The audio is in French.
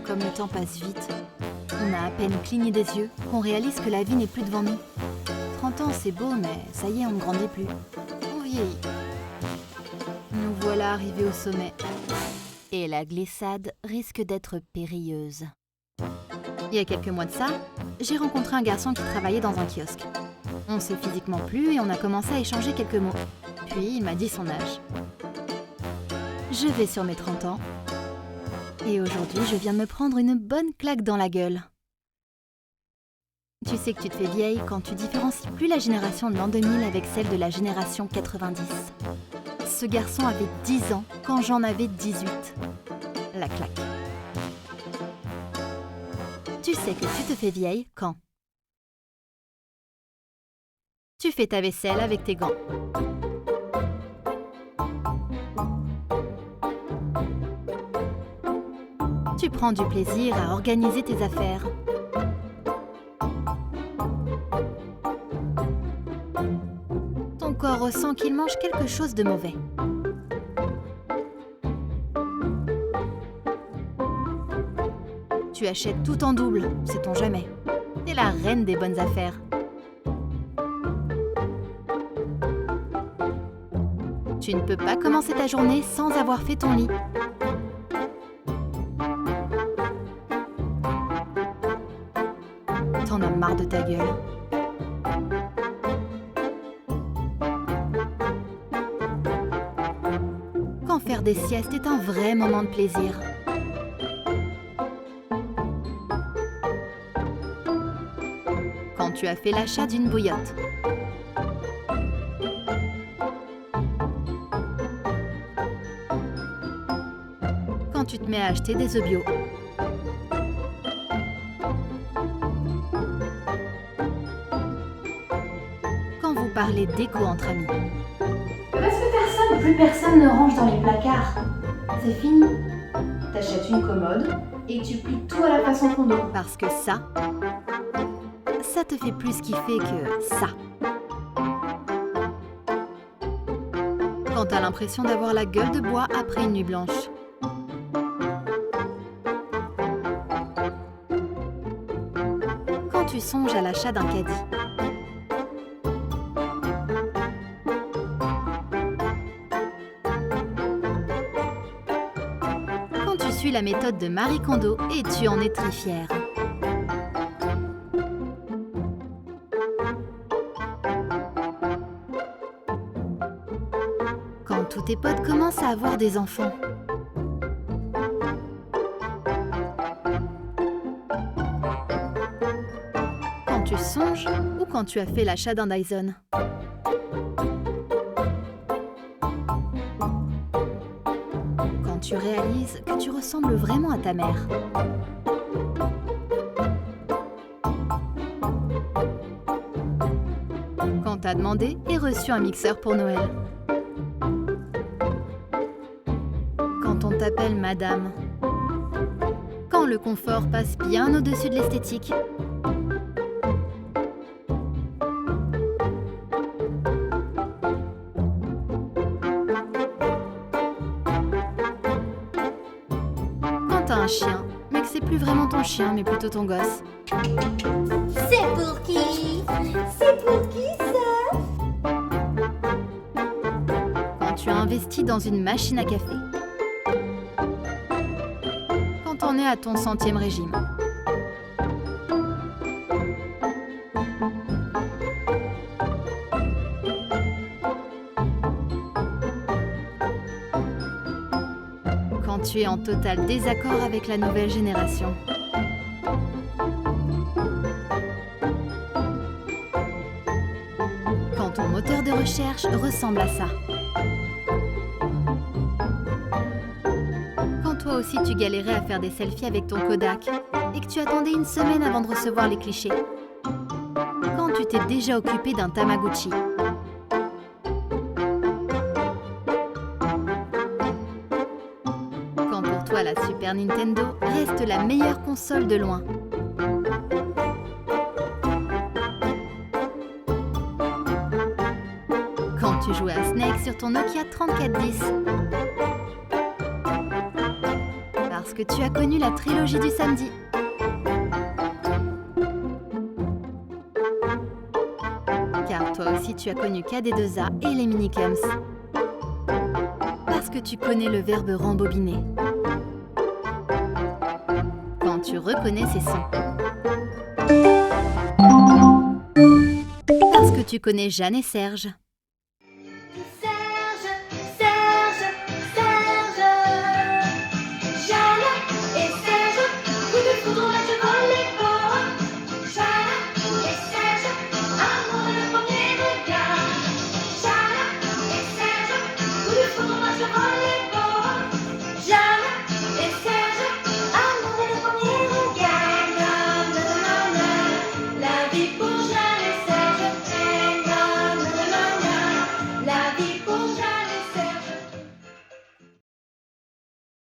comme le temps passe vite. On a à peine cligné des yeux qu'on réalise que la vie n'est plus devant nous. 30 ans, c'est beau, mais ça y est, on ne grandit plus. On vieillit. Nous voilà arrivés au sommet. Et la glissade risque d'être périlleuse. Il y a quelques mois de ça, j'ai rencontré un garçon qui travaillait dans un kiosque. On s'est physiquement plu et on a commencé à échanger quelques mots. Puis il m'a dit son âge. Je vais sur mes 30 ans. Et aujourd'hui, je viens de me prendre une bonne claque dans la gueule. Tu sais que tu te fais vieille quand tu différencies plus la génération de l'an 2000 avec celle de la génération 90. Ce garçon avait 10 ans quand j'en avais 18. La claque. Tu sais que tu te fais vieille quand tu fais ta vaisselle avec tes gants. Tu prends du plaisir à organiser tes affaires. Ton corps ressent qu'il mange quelque chose de mauvais. Tu achètes tout en double, sait-on jamais. T'es la reine des bonnes affaires. Tu ne peux pas commencer ta journée sans avoir fait ton lit. T'en as marre de ta gueule. Quand faire des siestes est un vrai moment de plaisir. Quand tu as fait l'achat d'une bouillotte. Quand tu te mets à acheter des œufs bio. Quand vous parlez déco entre amis. Parce que plus personne ne range dans les placards. C'est fini. T'achètes une commode et tu plies tout à la façon condo. Parce que ça te fait plus kiffer que ça. Quand t'as l'impression d'avoir la gueule de bois après une nuit blanche. Quand tu songes à l'achat d'un caddie. Quand tu suis la méthode de Marie Kondo et tu en es très fière. Quand tous tes potes commencent à avoir des enfants. Quand tu songes ou quand tu as fait l'achat d'un Dyson. Quand tu réalises que tu ressembles vraiment à ta mère. Quand t'as demandé et reçu un mixeur pour Noël. Quand on t'appelle madame. Quand le confort passe bien au-dessus de l'esthétique. Quand t'as un chien, mais que c'est plus vraiment ton chien, mais plutôt ton gosse. C'est pour qui? C'est pour qui ça? Quand tu as investi dans une machine à café. Quand on est à ton 100e régime. Quand tu es en total désaccord avec la nouvelle génération. Quand ton moteur de recherche ressemble à ça. Quand toi aussi tu galérais à faire des selfies avec ton Kodak et que tu attendais une semaine avant de recevoir les clichés. Quand tu t'es déjà occupé d'un Tamagotchi. Quand pour toi la Super Nintendo reste la meilleure console de loin. Quand tu jouais à Snake sur ton Nokia 3410. Parce Parce que tu as connu la trilogie du samedi. Car toi aussi tu as connu KD2A et les Minicums. Parce que tu connais le verbe rembobiner. Quand tu reconnais ces sons. Parce que tu connais Jeanne et Serge.